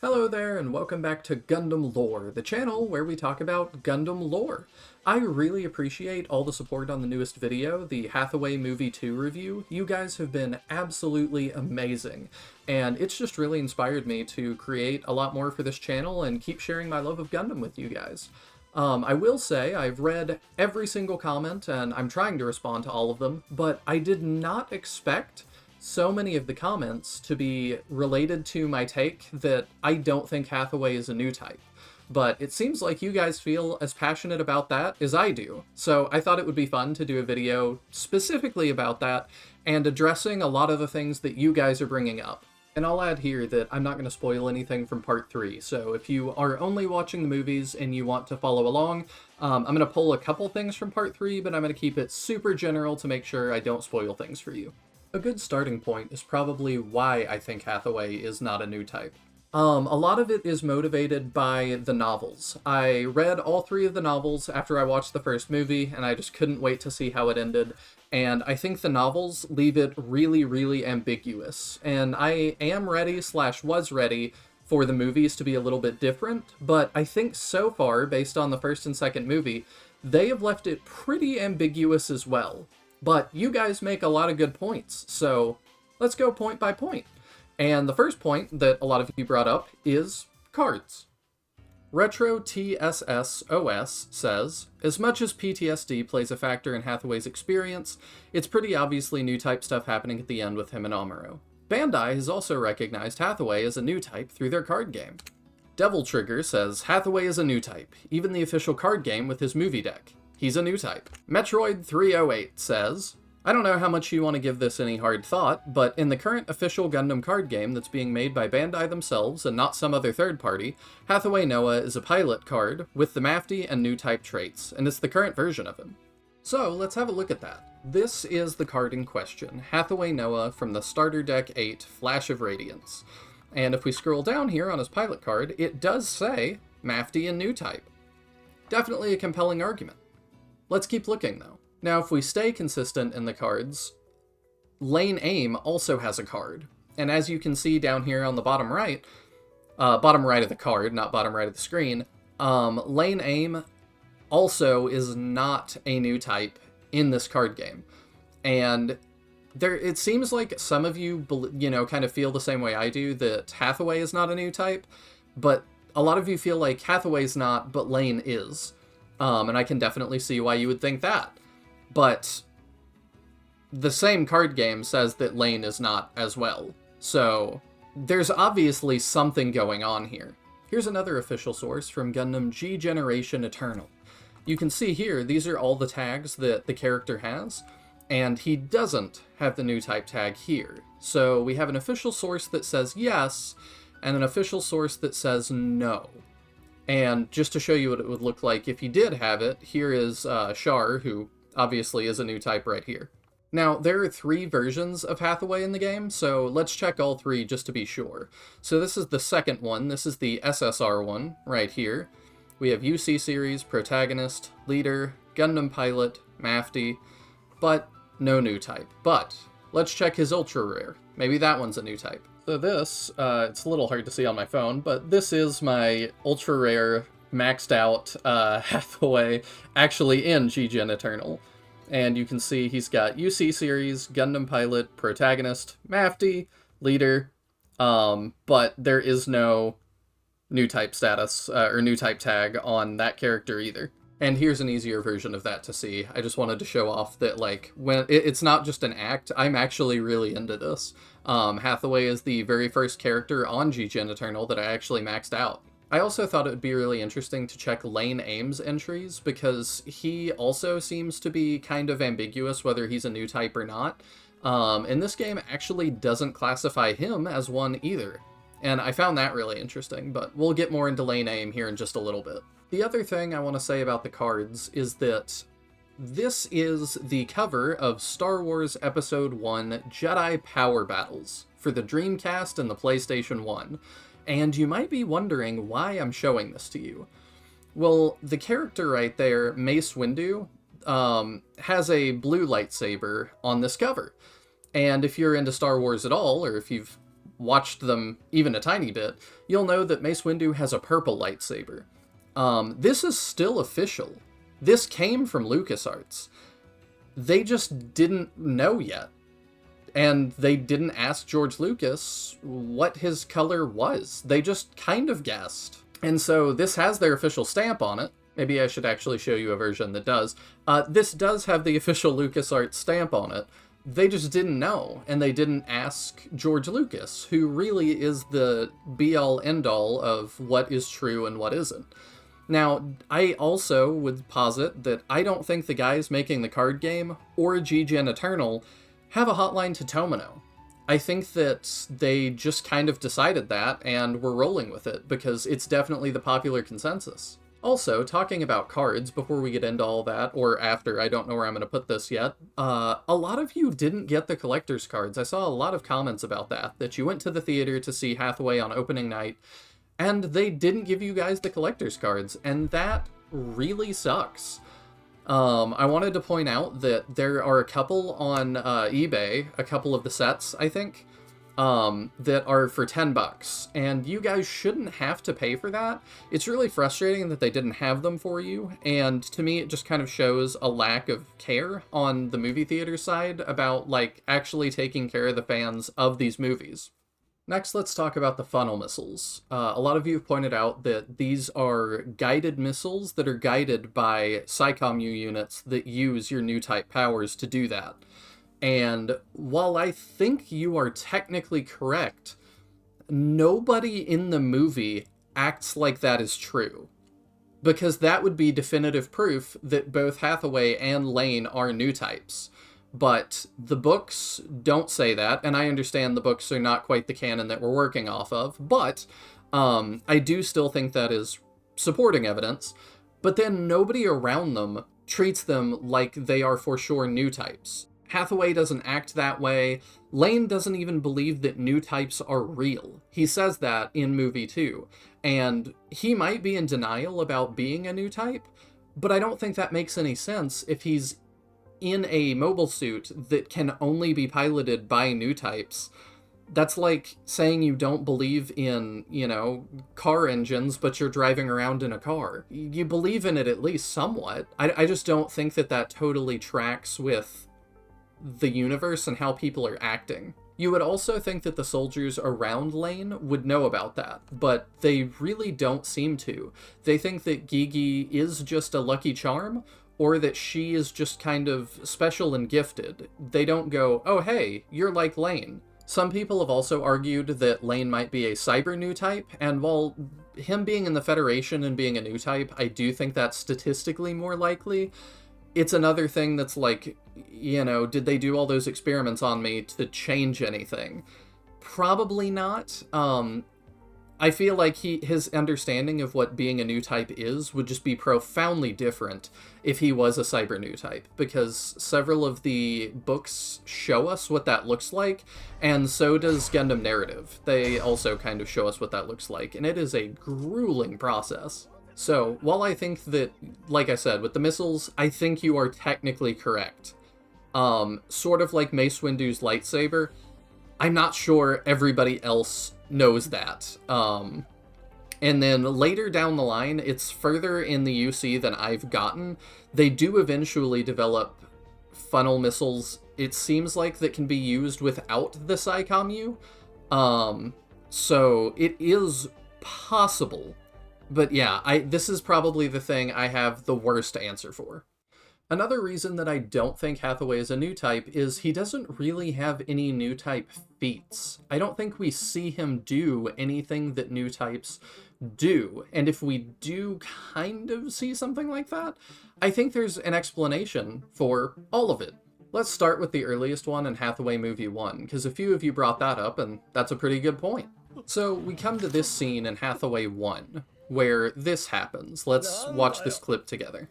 Hello there, and welcome back to Gundam Lore, the channel where we talk about Gundam lore. I really appreciate all the support on the newest video, the Hathaway Movie 2 review. You guys have been absolutely amazing, and it's just really inspired me to create a lot more for this channel and keep sharing my love of Gundam with you guys. I will say I've read every single comment, and I'm trying to respond to all of them, but I did not expect so many of the comments to be related to my take that I don't think Hathaway is a Newtype. But it seems like you guys feel as passionate about that as I do. So I thought it would be fun to do a video specifically about that and addressing a lot of the things that you guys are bringing up. And I'll add here that I'm not going to spoil anything from part 3, so if you are only watching the movies and you want to follow along, I'm going to pull a couple things from part 3, but I'm going to keep it super general to make sure I don't spoil things for you. A good starting point is probably why I think Hathaway is not a Newtype. A lot of it is motivated by the novels. I read all 3 of the novels after I watched the first movie, and I just couldn't wait to see how it ended. And I think the novels leave it really, really ambiguous. And I am ready / was ready for the movies to be a little bit different, but I think so far, based on the first and second movie, they have left it pretty ambiguous as well. But you guys make a lot of good points, so let's go point by point. And the first point that a lot of you brought up is cards. Retro TSSOS says, as much as PTSD plays a factor in Hathaway's experience, it's pretty obviously Newtype stuff happening at the end with him and Amuro. Bandai has also recognized Hathaway as a Newtype through their card game. Devil Trigger says, Hathaway is a Newtype, even the official card game with his movie deck. He's a Newtype. Metroid 308 says, I don't know how much you want to give this any hard thought, but in the current official Gundam card game that's being made by Bandai themselves and not some other third party, Hathaway Noah is a pilot card with the Mafty and Newtype traits, and it's the current version of him. So let's have a look at that. This is the card in question, Hathaway Noah from the Starter Deck 8 Flash of Radiance. And if we scroll down here on his pilot card, it does say Mafty and Newtype. Definitely a compelling argument. Let's keep looking, though. Now, if we stay consistent in the cards, Lane Aim also has a card. And as you can see down here on the bottom right of the card, not bottom right of the screen, Lane Aim also is not a Newtype in this card game. And it seems like some of you, kind of feel the same way I do, that Hathaway is not a Newtype, but a lot of you feel like Hathaway's not, but Lane is. And I can definitely see why you would think that. But the same card game says that Lane is not as well. So there's obviously something going on here. Here's another official source from Gundam G Generation Eternal. You can see here, these are all the tags that the character has, and he doesn't have the Newtype tag here. So we have an official source that says yes, and an official source that says no. And just to show you what it would look like if he did have it, here is Char, who obviously is a Newtype right here. Now, there are 3 versions of Hathaway in the game, so let's check all 3 just to be sure. So this is the second one. This is the SSR one right here. We have UC Series, Protagonist, Leader, Gundam Pilot, Mafty, but no Newtype. But let's check his Ultra Rare. Maybe that one's a Newtype. So this, it's a little hard to see on my phone, but this is my ultra rare, maxed out Hathaway, actually in G-Gen Eternal. And you can see he's got UC Series, Gundam Pilot, Protagonist, Mafty, Leader, but there is no Newtype status, or Newtype tag on that character either. And here's an easier version of that to see. I just wanted to show off that, like, when it's not just an act, I'm actually really into this. Hathaway is the very first character on G-Gen Eternal that I actually maxed out. I also thought it would be really interesting to check Lane Aim's entries, because he also seems to be kind of ambiguous whether he's a Newtype or not. And this game actually doesn't classify him as one either. And I found that really interesting, but we'll get more into Lane Aim here in just a little bit. The other thing I want to say about the cards is that this is the cover of Star Wars Episode 1 Jedi Power Battles for the Dreamcast and the PlayStation 1. And you might be wondering why I'm showing this to you. Well, the character right there, Mace Windu, has a blue lightsaber on this cover. And if you're into Star Wars at all, or if you've watched them even a tiny bit, you'll know that Mace Windu has a purple lightsaber. This is still official. This came from LucasArts. They just didn't know yet. And they didn't ask George Lucas what his color was. They just kind of guessed. And so this has their official stamp on it. Maybe I should actually show you a version that does. This does have the official LucasArts stamp on it. They just didn't know, and they didn't ask George Lucas, who really is the be-all, end-all of what is true and what isn't. Now, I also would posit that I don't think the guys making the card game, or Gigi and Eternal, have a hotline to Tomino. I think that they just kind of decided that, and were rolling with it, because it's definitely the popular consensus. Also, talking about cards, before we get into all that, or after, I don't know where I'm going to put this yet, a lot of you didn't get the collector's cards. I saw a lot of comments about that you went to the theater to see Hathaway on opening night, and they didn't give you guys the collector's cards, and that really sucks. I wanted to point out that there are a couple on eBay, a couple of the sets, I think, that are for $10, and you guys shouldn't have to pay for that. It's really frustrating that they didn't have them for you, and to me it just kind of shows a lack of care on the movie theater side about, like, actually taking care of the fans of these movies. Next, let's talk about the funnel missiles. A lot of you have pointed out that these are guided missiles that are guided by PsyCommu units that use your Newtype powers to do that. And while I think you are technically correct, nobody in the movie acts like that is true. Because that would be definitive proof that both Hathaway and Lane are Newtypes. But the books don't say that, and I understand the books are not quite the canon that we're working off of, but I do still think that is supporting evidence. But then nobody around them treats them like they are for sure Newtypes. Hathaway doesn't act that way. Lane doesn't even believe that Newtypes are real. He says that in movie 2, and he might be in denial about being a Newtype, but I don't think that makes any sense if he's in a mobile suit that can only be piloted by Newtypes. That's like saying you don't believe in, car engines, but you're driving around in a car. You believe in it at least somewhat. I just don't think that that totally tracks with the universe and how people are acting. You would also think that the soldiers around Lane would know about that, but they really don't seem to. They think that Gigi is just a lucky charm, or that she is just kind of special and gifted. They don't go, oh hey, you're like Lane. Some people have also argued that Lane might be a cyber Newtype, and while him being in the Federation and being a Newtype, I do think that's statistically more likely, it's another thing that's like, did they do all those experiments on me to change anything? Probably not. I feel like his understanding of what being a Newtype is would just be profoundly different if he was a cyber Newtype, because several of the books show us what that looks like, and so does Gundam Narrative. They also kind of show us what that looks like, and it is a grueling process. So, while I think that, like I said, with the missiles, I think you are technically correct. Sort of like Mace Windu's lightsaber, I'm not sure everybody else knows that. And then later down the line, it's further in the UC than I've gotten. They do eventually develop funnel missiles, it seems like, that can be used without the PsyCommu. So it is possible. But yeah, this is probably the thing I have the worst answer for. Another reason that I don't think Hathaway is a Newtype is he doesn't really have any Newtype feats. I don't think we see him do anything that Newtypes do, and if we do kind of see something like that, I think there's an explanation for all of it. Let's start with the earliest one in Hathaway Movie 1, because a few of you brought that up, and that's a pretty good point. So we come to this scene in Hathaway 1, where this happens. Let's watch this clip together.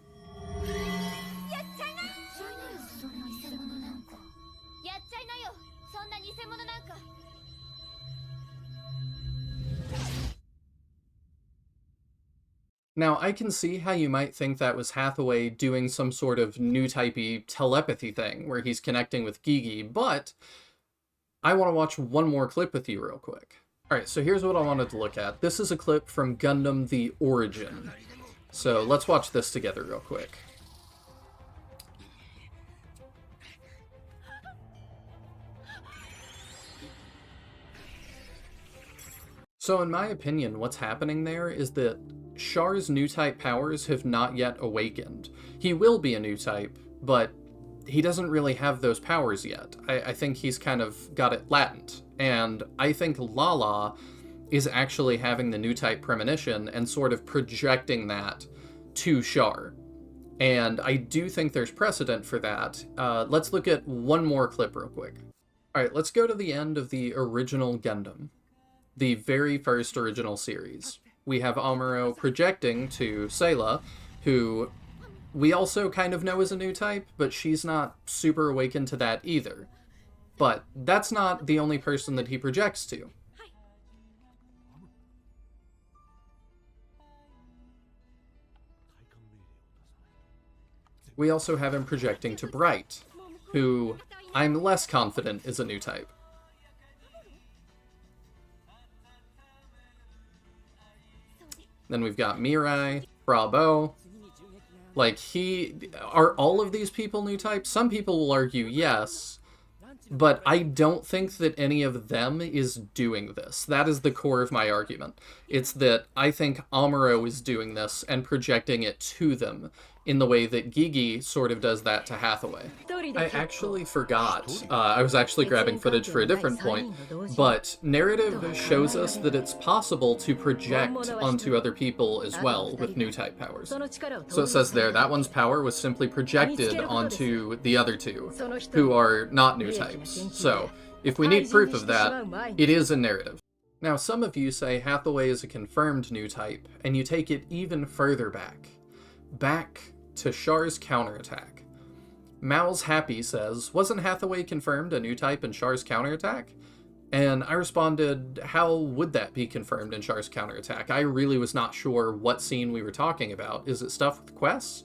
Now, I can see how you might think that was Hathaway doing some sort of Newtype-y telepathy thing, where he's connecting with Gigi, but I want to watch one more clip with you real quick. Alright, so here's what I wanted to look at. This is a clip from Gundam The Origin. So let's watch this together real quick. So in my opinion, what's happening there is that Char's new type powers have not yet awakened. He will be a new type, but he doesn't really have those powers yet. I think he's kind of got it latent. And I think Lala is actually having the new type premonition and sort of projecting that to Char. And I do think there's precedent for that. Let's look at one more clip real quick. Alright, let's go to the end of the original Gundam. The very first original series. We have Amuro projecting to Sayla, who we also kind of know is a new type, but she's not super awakened to that either. But that's not the only person that he projects to. We also have him projecting to Bright, who I'm less confident is a new type. Then we've got Mirai, Bravo. Like, are all of these people new types? Some people will argue yes, but I don't think that any of them is doing this. That is the core of my argument. It's that I think Amuro is doing this and projecting it to them in the way that Gigi sort of does that to Hathaway. I actually forgot. I was actually grabbing footage for a different point, but narrative shows us that it's possible to project onto other people as well with new type powers. So it says there, that one's power was simply projected onto the other two, who are not new types. So, if we need proof of that, it is a narrative. Now, some of you say Hathaway is a confirmed new type, and you take it even further back. Back to Char's counterattack. Mal's Happy says, wasn't Hathaway confirmed a new type in Char's counterattack? And I responded, how would that be confirmed in Char's counterattack? I really was not sure what scene we were talking about. Is it stuff with quests?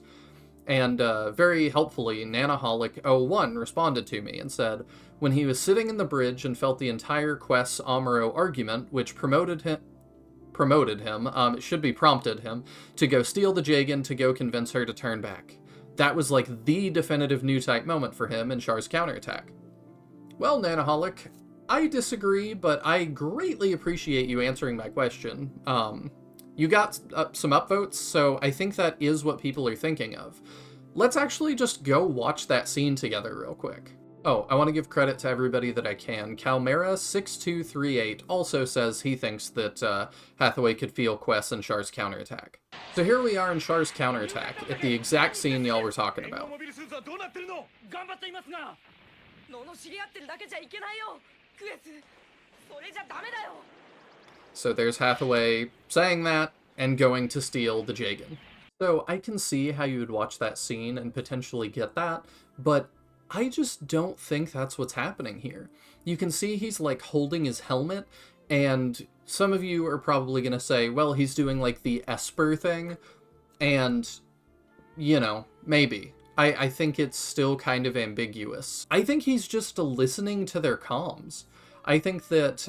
And very helpfully, Nanaholic01 responded to me and said, when he was sitting in the bridge and felt the entire Quest's Amuro argument, which prompted him, it should be prompted him, to go steal the Jagan to go convince her to turn back. That was like the definitive new type moment for him in Char's counterattack. Well, Nanaholic, I disagree, but I greatly appreciate you answering my question. You got some upvotes, so I think that is what people are thinking of. Let's actually just go watch that scene together real quick. Oh, I want to give credit to everybody that I can. Calmera6238 also says he thinks that Hathaway could feel quests in Char's counterattack. So here we are in Char's counterattack, at the exact scene y'all were talking about. So there's Hathaway saying that, and going to steal the Jagan. So I can see how you would watch that scene and potentially get that, but I just don't think that's what's happening here. You can see he's like holding his helmet, and some of you are probably gonna say, well, he's doing like the Esper thing, and, you know, maybe. I think it's still kind of ambiguous. I think he's just listening to their comms. I think that,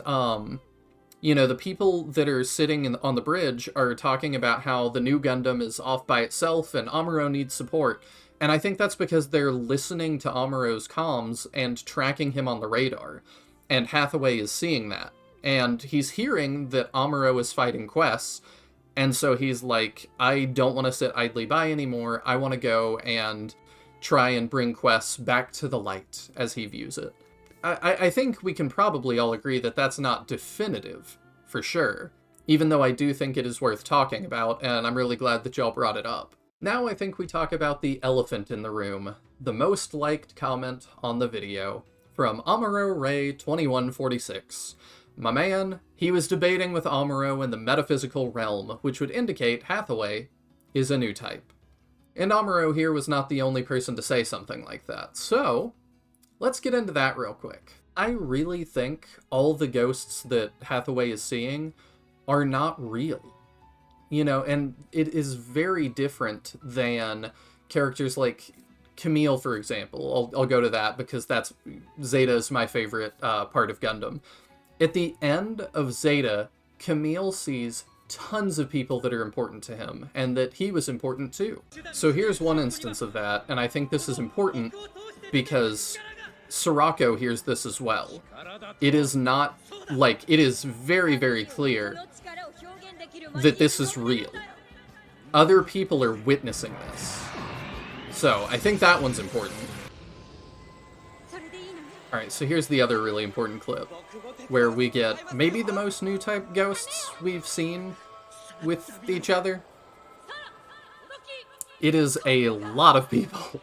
you know, the people that are sitting on the bridge are talking about how the new Gundam is off by itself and Amuro needs support. And I think that's because they're listening to Amuro's comms and tracking him on the radar. And Hathaway is seeing that. And he's hearing that Amuro is fighting quests. And so he's like, I don't want to sit idly by anymore. I want to go and try and bring quests back to the light, as he views it. I think we can probably all agree that that's not definitive, for sure. Even though I do think it is worth talking about, and I'm really glad that y'all brought it up. Now I think we talk about the elephant in the room, the most liked comment on the video, from Amuro Ray 2146. My man, he was debating with Amuro in the metaphysical realm, which would indicate Hathaway is a new type. And Amuro here was not the only person to say something like that, so let's get into that real quick. I really think all the ghosts that Hathaway is seeing are not real. You know, and it is very different than characters like Camille, for example, I'll go to that because Zeta is my favorite part of Gundam. At the end of Zeta, Camille sees tons of people that are important to him, and that he was important too. So here's one instance of that, and I think this is important because Sirocco hears this as well. It is not, like, it is very, very clear that this is real. Other people are witnessing this. So, I think that one's important. Alright, so here's the other really important clip, where we get maybe the most Newtype ghosts we've seen with each other. It is a lot of people.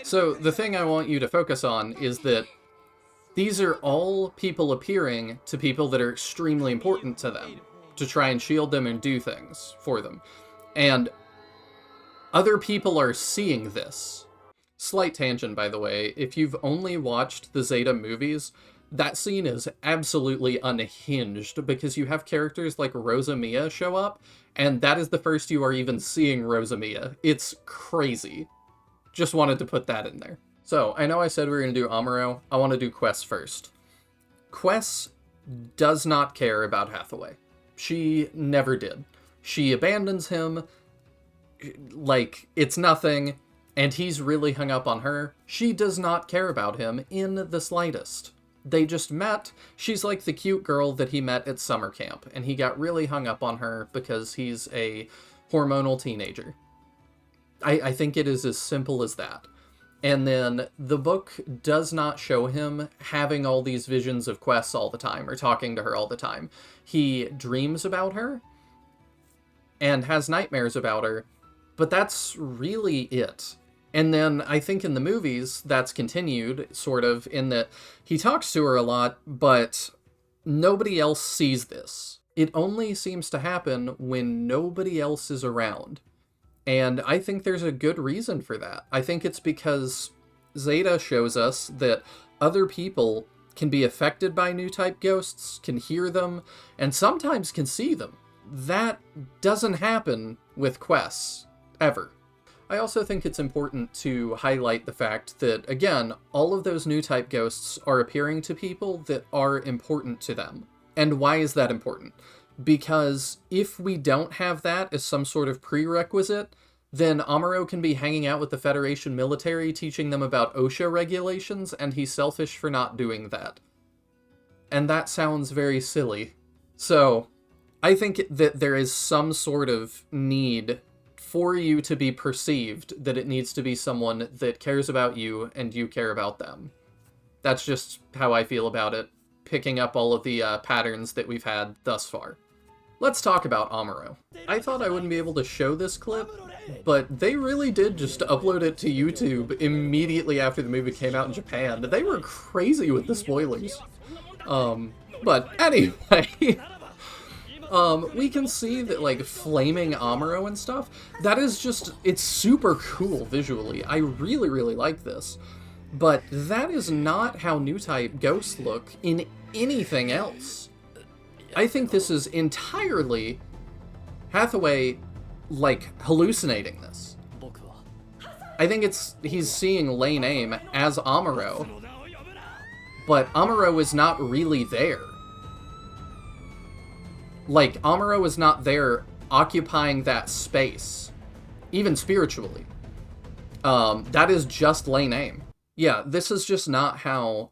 So, the thing I want you to focus on is that these are all people appearing to people that are extremely important to them, to try and shield them and do things for them. And other people are seeing this. Slight tangent, by the way, if you've only watched the Zeta movies, that scene is absolutely unhinged because you have characters like Rosa Mia show up, and that is the first you are even seeing Rosa Mia. It's crazy. Just wanted to put that in there. So, I know I said we were going to do Amuro. I want to do Quest first. Quest does not care about Hathaway. She never did. She abandons him like it's nothing, and he's really hung up on her. She does not care about him in the slightest. They just met. She's like the cute girl that he met at summer camp, and he got really hung up on her because he's a hormonal teenager. I think it is as simple as that. And then the book does not show him having all these visions of Quest all the time, or talking to her all the time. He dreams about her, and has nightmares about her, but that's really it. And then I think in the movies, that's continued, sort of, in that he talks to her a lot, but nobody else sees this. It only seems to happen when nobody else is around. And I think there's a good reason for that. I think it's because Zeta shows us that other people can be affected by Newtype ghosts, can hear them, and sometimes can see them. That doesn't happen with quests, ever. I also think it's important to highlight the fact that, again, all of those Newtype ghosts are appearing to people that are important to them. And why is that important? Because if we don't have that as some sort of prerequisite, then Amuro can be hanging out with the Federation military, teaching them about OSHA regulations, and he's selfish for not doing that. And that sounds very silly. So, I think that there is some sort of need for you to be perceived that it needs to be someone that cares about you and you care about them. That's just how I feel about it, picking up all of the patterns that we've had thus far. Let's talk about Amuro. I thought I wouldn't be able to show this clip, but they really did just upload it to YouTube immediately after the movie came out in Japan. They were crazy with the spoilers. But anyway, we can see that, like, flaming Amuro and stuff, that is just, it's super cool visually. I really, really like this. But that is not how Newtype ghosts look in anything else. I think this is entirely Hathaway, like, hallucinating this. I think he's seeing Lane Aim as Amuro, but Amuro is not really there. Like, Amuro is not there occupying that space, even spiritually. That is just Lane Aim. Yeah, this is just not how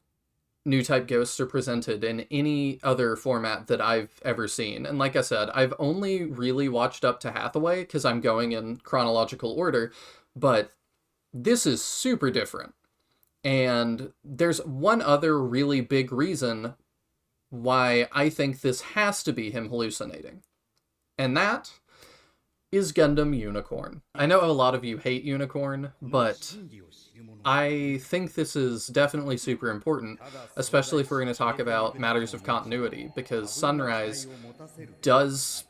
Newtype ghosts are presented in any other format that I've ever seen. And like I said, I've only really watched up to Hathaway because I'm going in chronological order, but this is super different. And there's one other really big reason why I think this has to be him hallucinating. And that is Gundam Unicorn. I know a lot of you hate Unicorn, but I think this is definitely super important, especially if we're going to talk about matters of continuity, because Sunrise does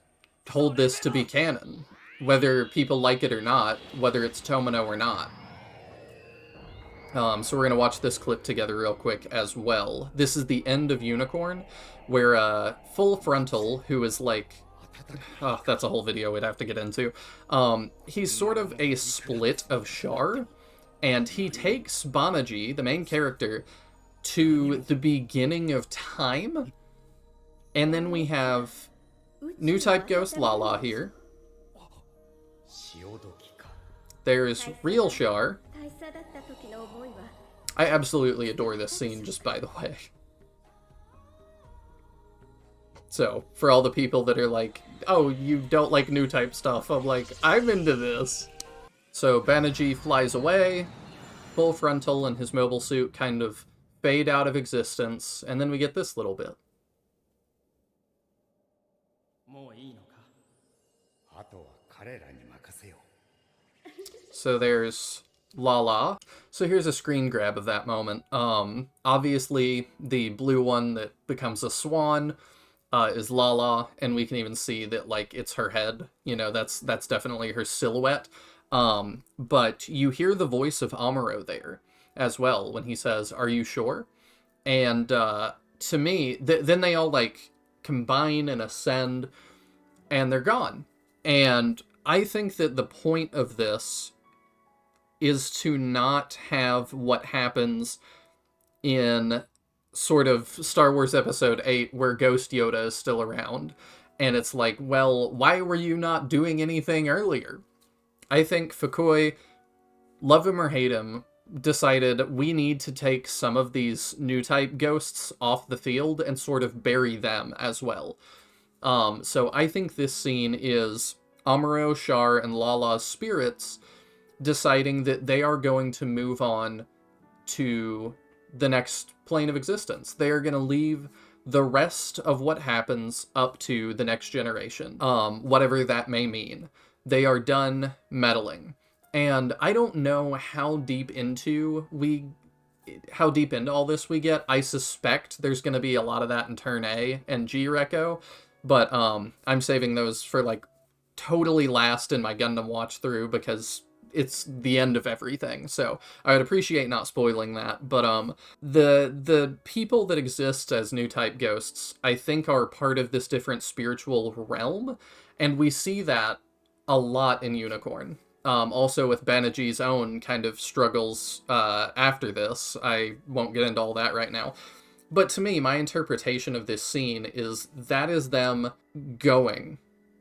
hold this to be canon, whether people like it or not, whether it's Tomino or not. So we're going to watch this clip together real quick as well. This is the end of Unicorn, where Full Frontal, who is like Oh, that's a whole video we'd have to get into. He's sort of a split of Char, and he takes Banaji, the main character, to the beginning of time, and then we have Newtype Ghost Lala here. There's real Char. I absolutely adore this scene, just by the way. So, for all the people that are like, oh, you don't like Newtype stuff, I'm like, I'm into this. So, Banaji flies away, full frontal and his mobile suit kind of fade out of existence, and then we get this little bit. So there's Lala. So here's a screen grab of that moment. Obviously, the blue one that becomes a swan is Lala, and we can even see that, like, it's her head. You know, that's definitely her silhouette. But you hear the voice of Amuro there as well when he says, "Are you sure?" And to me, then they all, like, combine and ascend, and they're gone. And I think that the point of this is to not have what happens in sort of Star Wars Episode 8, where Ghost Yoda is still around. And it's like, well, why were you not doing anything earlier? I think Fukui, love him or hate him, decided we need to take some of these Newtype ghosts off the field and sort of bury them as well. So I think this scene is Amuro, Char, and Lala's spirits deciding that they are going to move on to the next plane of existence. They are going to leave the rest of what happens up to the next generation, whatever that may mean. They are done meddling. And I don't know how deep into all this we get. I suspect there's going to be a lot of that in Turn A and G-Reco, but I'm saving those for, like, totally last in my Gundam watch through, because it's the end of everything, so I would appreciate not spoiling that. But the people that exist as Newtype ghosts, I think, are part of this different spiritual realm, and we see that a lot in Unicorn. Also with Banaji's own kind of struggles after this. I won't get into all that right now. But to me, my interpretation of this scene is that is them going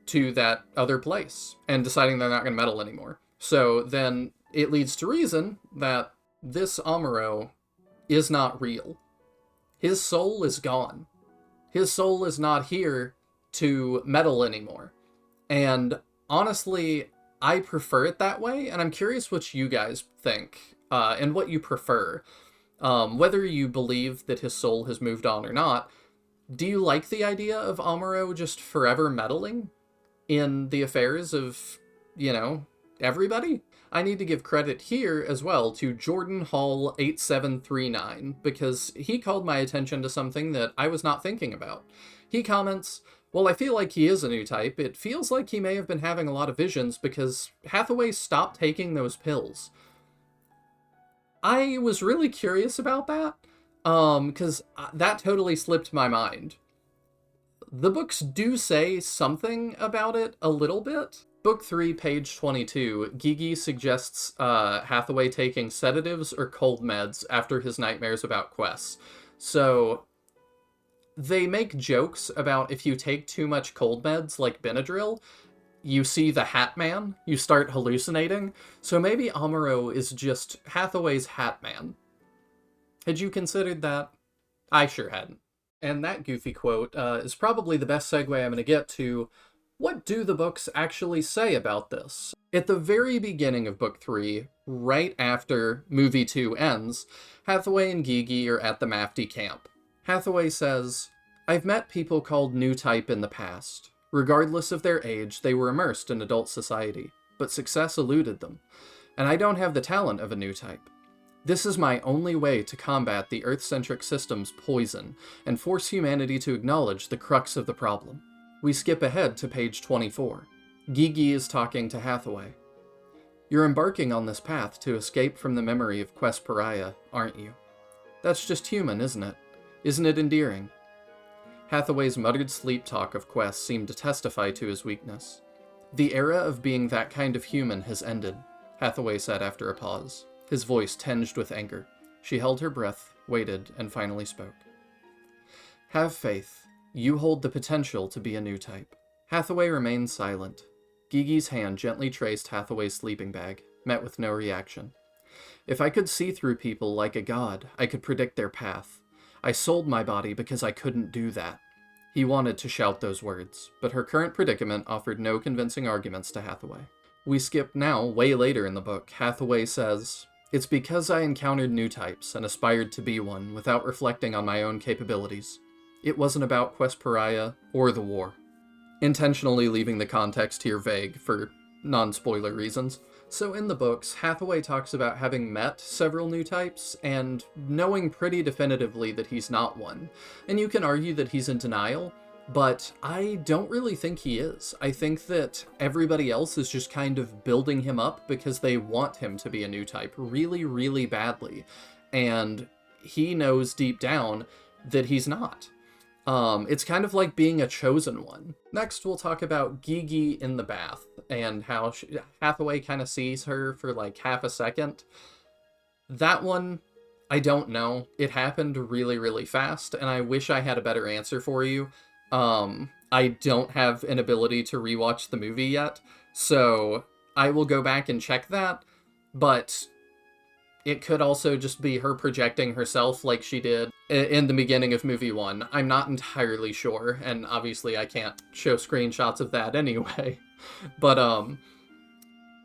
to that other place and deciding they're not going to meddle anymore. So then it leads to reason that this Amuro is not real. His soul is gone. His soul is not here to meddle anymore. And honestly, I prefer it that way, and I'm curious what you guys think, and what you prefer. Whether you believe that his soul has moved on or not, do you like the idea of Amuro just forever meddling in the affairs of, you know, everybody? I need to give credit here as well to Jordan Hall 8739, because he called my attention to something that I was not thinking about. He comments, "Well, I feel like he is a Newtype. It feels like he may have been having a lot of visions because Hathaway stopped taking those pills." I was really curious about that, because that totally slipped my mind. The books do say something about it a little bit. Book 3, page 22, Gigi suggests Hathaway taking sedatives or cold meds after his nightmares about quests. So they make jokes about if you take too much cold meds, like Benadryl, you see the Hat Man, you start hallucinating. So maybe Amuro is just Hathaway's Hat Man. Had you considered that? I sure hadn't. And that goofy quote is probably the best segue I'm going to get to what do the books actually say about this. At the very beginning of Book 3, right after Movie 2 ends, Hathaway and Gigi are at the Mafty camp. Hathaway says, "I've met people called Newtype in the past. Regardless of their age, they were immersed in adult society, but success eluded them. And I don't have the talent of a Newtype. This is my only way to combat the Earth-centric system's poison and force humanity to acknowledge the crux of the problem." We skip ahead to page 24. Gigi is talking to Hathaway. "You're embarking on this path to escape from the memory of Quest Pariah, aren't you? That's just human, isn't it? Isn't it endearing? Hathaway's muttered sleep talk of Quest seemed to testify to his weakness. "The era of being that kind of human has ended," Hathaway said after a pause, his voice tinged with anger. She held her breath, waited, and finally spoke. "Have faith. You hold the potential to be a Newtype." Hathaway remained silent. Gigi's hand gently traced Hathaway's sleeping bag, met with no reaction. "If I could see through people like a god, I could predict their path. I sold my body because I couldn't do that." He wanted to shout those words, but her current predicament offered no convincing arguments to Hathaway. We skip now, way later in the book. Hathaway says, "It's because I encountered Newtypes and aspired to be one without reflecting on my own capabilities. It wasn't about Quest Pariah or the war." Intentionally leaving the context here vague for non-spoiler reasons. So in the books, Hathaway talks about having met several Newtypes and knowing pretty definitively that he's not one. And you can argue that he's in denial, but I don't really think he is. I think that everybody else is just kind of building him up because they want him to be a Newtype really, really badly. And he knows deep down that he's not. It's kind of like being a chosen one. Next, we'll talk about Gigi in the bath and how Hathaway kind of sees her for like half a second. That one, I don't know. It happened really, really fast, and I wish I had a better answer for you. I don't have an ability to rewatch the movie yet, so I will go back and check that, but it could also just be her projecting herself like she did in the beginning of movie 1. I'm not entirely sure, and obviously I can't show screenshots of that anyway. But,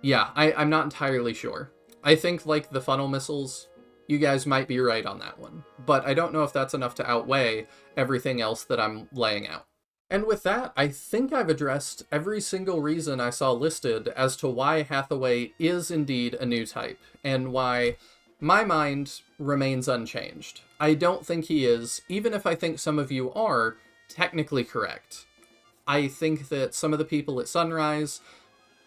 yeah, I'm not entirely sure. I think, like, the funnel missiles, you guys might be right on that one. But I don't know if that's enough to outweigh everything else that I'm laying out. And with that, I think I've addressed every single reason I saw listed as to why Hathaway is indeed a Newtype, and why my mind remains unchanged. I don't think he is, even if I think some of you are technically correct. I think that some of the people at Sunrise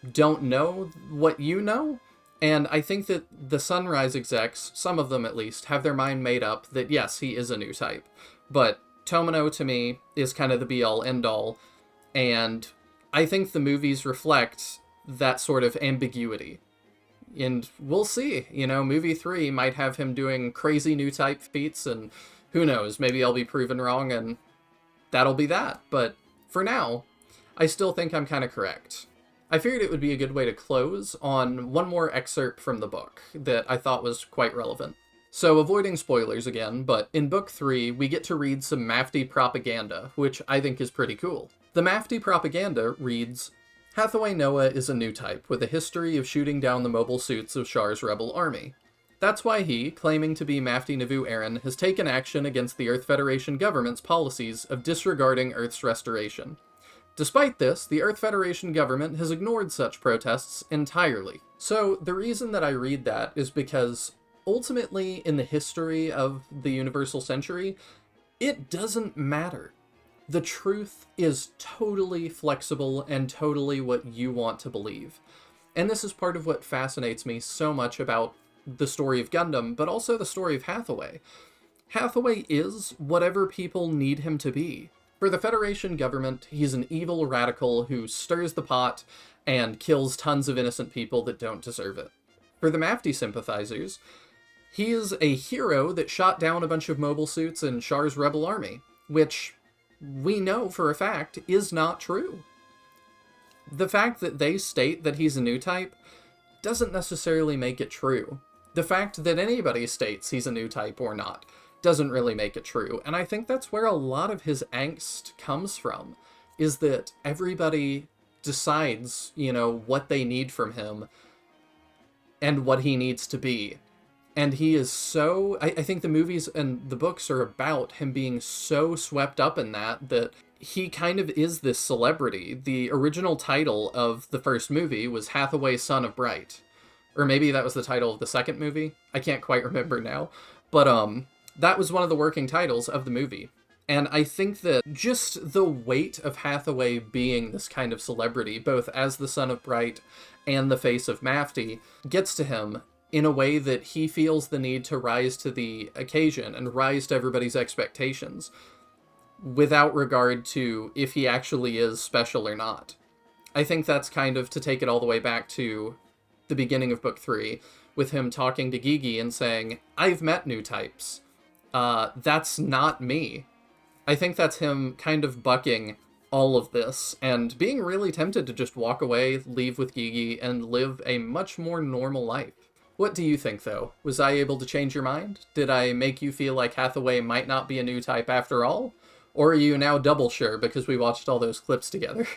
don't know what you know, and I think that the Sunrise execs, some of them at least, have their mind made up that yes, he is a Newtype. But Tomino, to me, is kind of the be-all, end-all, and I think the movies reflect that sort of ambiguity. And we'll see, you know, movie 3 might have him doing crazy Newtype feats, and who knows, maybe I'll be proven wrong, and that'll be that. But for now, I still think I'm kind of correct. I figured it would be a good way to close on one more excerpt from the book that I thought was quite relevant. So, avoiding spoilers again, but in Book 3, we get to read some Mafty propaganda, which I think is pretty cool. The Mafty propaganda reads, "Hathaway Noah is a Newtype with a history of shooting down the mobile suits of Char's rebel army. That's why he, claiming to be Mafty Navu Aaron, has taken action against the Earth Federation government's policies of disregarding Earth's restoration. Despite this, the Earth Federation government has ignored such protests entirely." So, the reason that I read that is because ultimately, in the history of the Universal Century, it doesn't matter. The truth is totally flexible and totally what you want to believe. And this is part of what fascinates me so much about the story of Gundam, but also the story of Hathaway. Hathaway is whatever people need him to be. For the Federation government, he's an evil radical who stirs the pot and kills tons of innocent people that don't deserve it. For the Mafty sympathizers, he is a hero that shot down a bunch of mobile suits in Char's rebel army, which we know for a fact is not true. The fact that they state that he's a Newtype doesn't necessarily make it true. The fact that anybody states he's a Newtype or not doesn't really make it true, and I think that's where a lot of his angst comes from, is that everybody decides, you know, what they need from him and what he needs to be. And he is so... I think the movies and the books are about him being so swept up in that he kind of is this celebrity. The original title of the first movie was Hathaway, Son of Bright. Or maybe that was the title of the second movie. I can't quite remember now. But that was one of the working titles of the movie. And I think that just the weight of Hathaway being this kind of celebrity, both as the Son of Bright and the face of Mafty, gets to him in a way that he feels the need to rise to the occasion and rise to everybody's expectations. without regard to if he actually is special or not. I think that's kind of to take it all the way back to the beginning of book 3, with him talking to Gigi and saying, I've met Newtypes. That's not me. I think that's him kind of bucking all of this and being really tempted to just walk away, leave with Gigi, and live a much more normal life. What do you think, though? Was I able to change your mind? Did I make you feel like Hathaway might not be a Newtype after all? Or are you now double sure because we watched all those clips together?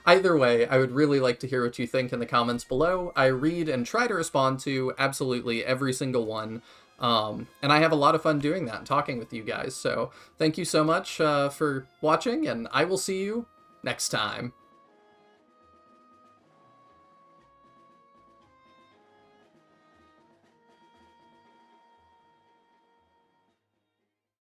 Either way, I would really like to hear what you think in the comments below. I read and try to respond to absolutely every single one. And I have a lot of fun doing that and talking with you guys. So thank you so much for watching, and I will see you next time.